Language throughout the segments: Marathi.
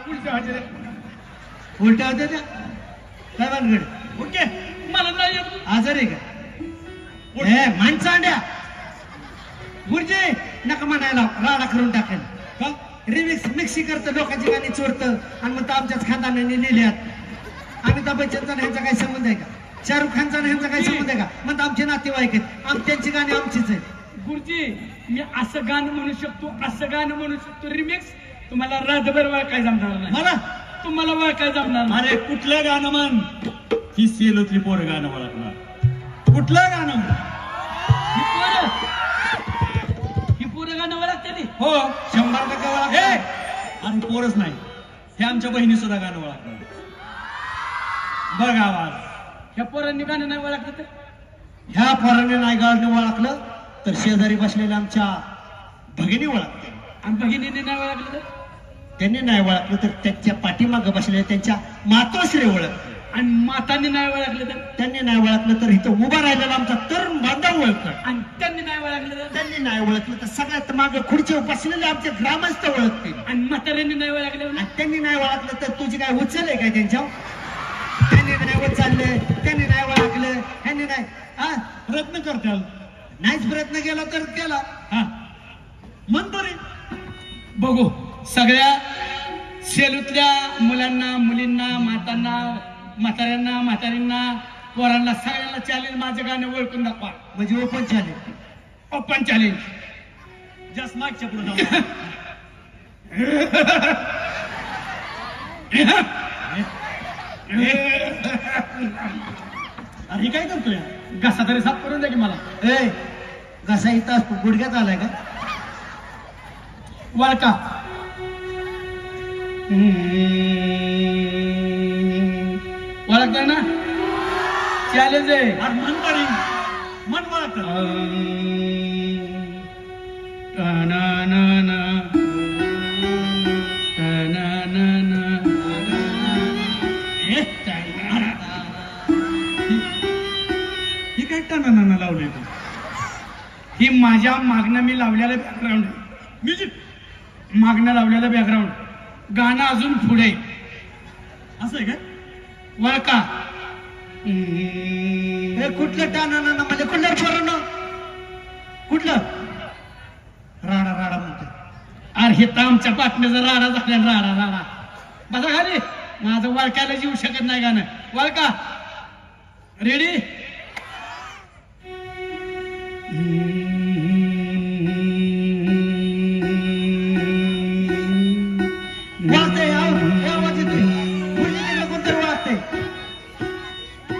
उलट्या होत्या त्या काय भानगड ओके मला नाही येत. आजारी का हे माणसांड्या गुरुजी नका म्हणायला राडा करून टाकेल का रिमिक्स मिक्सी करतं लोकांची गाणी चोरतं आणि मग आमच्याच खानदानाने लिहिल्यात अमिताभ बच्चनचा ह्यांचा काही संबंध आहे का शाहरुख खानचा ह्यांचा काही संबंध आहे का मग आमचे नातेवाईक आहेत त्यांची गाणी आमचीच आहेत गुरुजी मी असं गाणं म्हणू शकतो असं गाणं म्हणू शकतो रिमिक्स तुम्हाला रातभर वळखाय जमणार नाही मला तुम्हाला वळखाय जमणार नाही. अरे कुठलं गाणं म्हण ही सेलोतली पोर गाणं ओळखणार कुठलं गाणं म्हण ही पोरं गाणं ओळखते ती. हो 100% ओळख ए अरे पोरच नाही हे आमच्या बहिणी सुद्धा गाणं ओळखणार बघ आवाज ह्या पोरांनी गाणं नाही ओळखलं तर ह्या पोराने नाही गाणं ओळखलं तर शेजारी बसलेल्या आमच्या भगिनी ओळखते आणि भगिनीने नाही ओळखलं तर त्यांनी नाही ओळखलं तर त्यांच्या पाठीमागं बसलेल्या त्यांच्या मातोश्री ओळखते आणि माताने नाही ओळखलं तर त्यांनी नाही ओळखलं तर इथं उभा राहिलेला आमचा तरुण बांधव ओळखत आणि त्यांनी नाही ओळखलं तर त्यांनी नाही ओळखलं तर सगळ्यात मागे खुर्चीवर बसलेले आमचे ग्रामस्थ ओळखतील आणि म्हाताऱ्यांनी नाही ओळखलं आणि त्यांनी नाही ओळखलं तर तुझी काय उचल आहे काय त्यांच्यावर त्यांनी नाही उचलले त्यांनी नाही ओळखलं त्यांनी नाही हा प्रयत्न करताल नाहीच प्रयत्न केला तर केला हा म्हणतो रे बघू सगळ्या सेलूतल्या मुलांना मुलींना मातांना म्हाताऱ्यांना म्हातारींना पोरांना सगळ्यांना चॅलेंज माझं गाणं ओळखून दाखवा म्हणजे ओपन चालेल ओपन चॅलेंज जस्ट मागच्या पुढे जाऊ अरे हे काय करतोय घसा तरी साफ करून द्या की मला ए कसा इथं गुडघ्यात आलाय का वळका ओळखताय ना चॅलेंज आहे अरे म्हण तरी मन ओळखत ही काय टाना लावले तू ही माझ्या मागणं मी लावलेलं बॅकग्राऊंड म्युझिक मागणं लावलेलं बॅकग्राऊंड गाणं अजून पुढे असं आहे काय वळका हे कुठलं टाना ना म्हणजे कुठलं पोरानं कुठलं राडा राडा म्हणतो अरे हे तर आमच्या बातम्याचा राडा झाल्या राडा राडा बघा खाली माझं वळकायला जीव शकत नाही गाणं वळका रेडी वाजतंय, हे आवाज येतोय. मुलीला कोणतरी वाजतंय.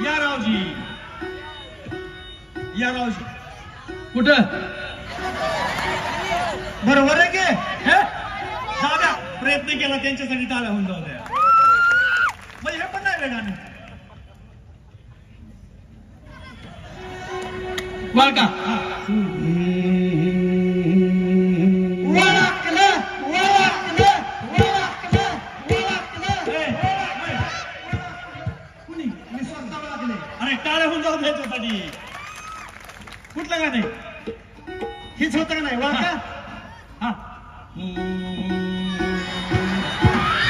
या रावजी या रावजी कुठं बरोबर आहे की हे? दादा प्रयत्न केला त्यांच्यासाठी टाळ्या होऊन जाऊ द्या म्हणजे हे पण नाही रे गाणं वळका ओळखलं, ओळखलं, ओळखलं, ओळखलं. कुणी? मी स्वतः ओळखले. अरे टाळ्या होऊन जाऊ द्यायच्यासाठी कुठलं गाणं आहे? हीच होतं का नाही ओळखा हा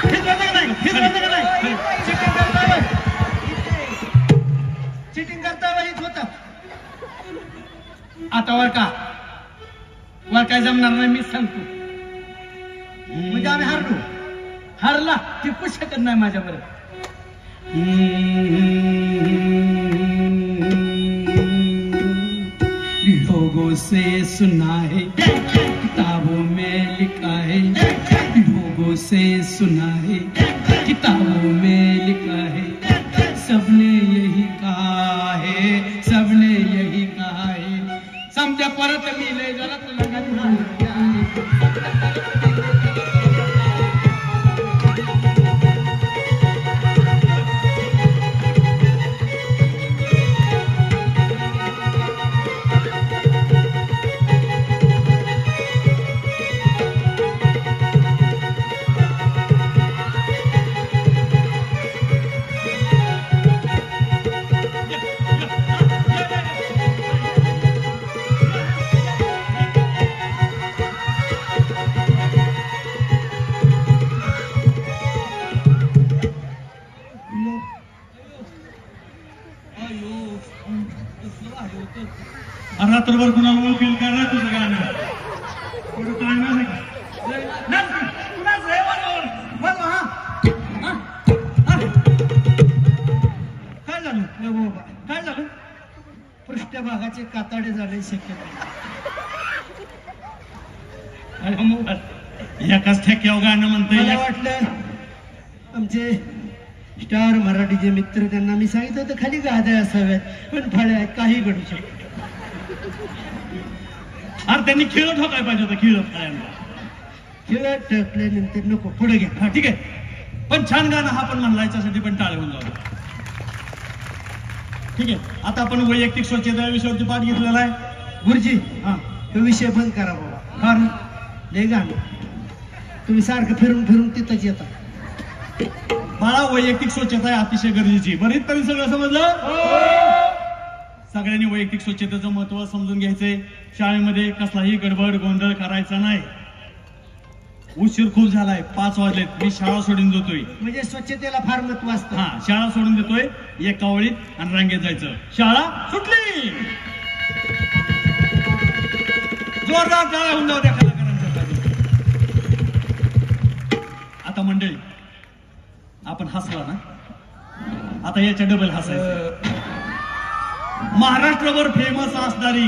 हीच होतं का नाही हीच होतं का नाही चिटिंग करताय चिटिंग करताय हीच होतं आता वळका वळकाय जमणार नाही मी सांगतो म्हणजे आम्ही हारलो हरला टिपू शकत नाही माझ्याबरोबर लोगों से सुना है किताबों में लिखा है लोगों से सुना है किताबों में लिखा है सबने यही कहा है सबने यही कहा है समजा परत मिले जरा तुला रात्रभर कुणाला ओळखील करणार तुझं गाणं थोडं टाळणार नाही का? नाच की. तू नाच रे, वाजव, हा. हा. हा. काय झालं ए बाबा काय झालं पृष्ठभागाचे काताडे झाले शक्यता अरे मग एकाच ठेक्यावर गाणं मला म्हणतोय वाटलं आमचे स्टार मराठीचे मित्र त्यांना मी सांगितलं होतं खाली गाद्या असाव्यात पण फळ्या आहेत काही घडू शकत अरे त्यांनी खेळ ठोकाय पाहिजे होतं खेळ खेळायला खेळत टाकल्यानंतर नको पुढे घ्या हा ठीक आहे पण छान गाणं हा पण म्हणला याच्यासाठी पण टाळे होऊन जाऊ ठीक आहे आता आपण वैयक्तिक स्वच्छता या विषयावरती पाठ घेतलेला आहे गुरुजी हा तो विषय बंद करा बाबा कारण लय गाणं तुम्ही सारखं फिरून फिरून तिथंच येता बाळा वैयक्तिक स्वच्छता आहे अतिशय गरजेची बरं इथपर्यंत सगळं समजलं सगळ्यांनी वैयक्तिक स्वच्छतेचं महत्व समजून घ्यायचंय शाळेमध्ये कसलाही गडबड गोंधळ करायचा नाही उशीर खूप झालाय 5 वाजलेत मी शाळा सोडून जातोय म्हणजे स्वच्छतेला फार महत्व असतं हा शाळा सोडून देतोय एक कावळीत आणि रांगेत जायचं शाळा सुटली जोरदार टाळ्या होऊन जाऊ द्या कलाकारांच्या आता मंडळी आपण हसला ना आता याच्या डबल हसायचं महाराष्ट्रभर फेमस असणारी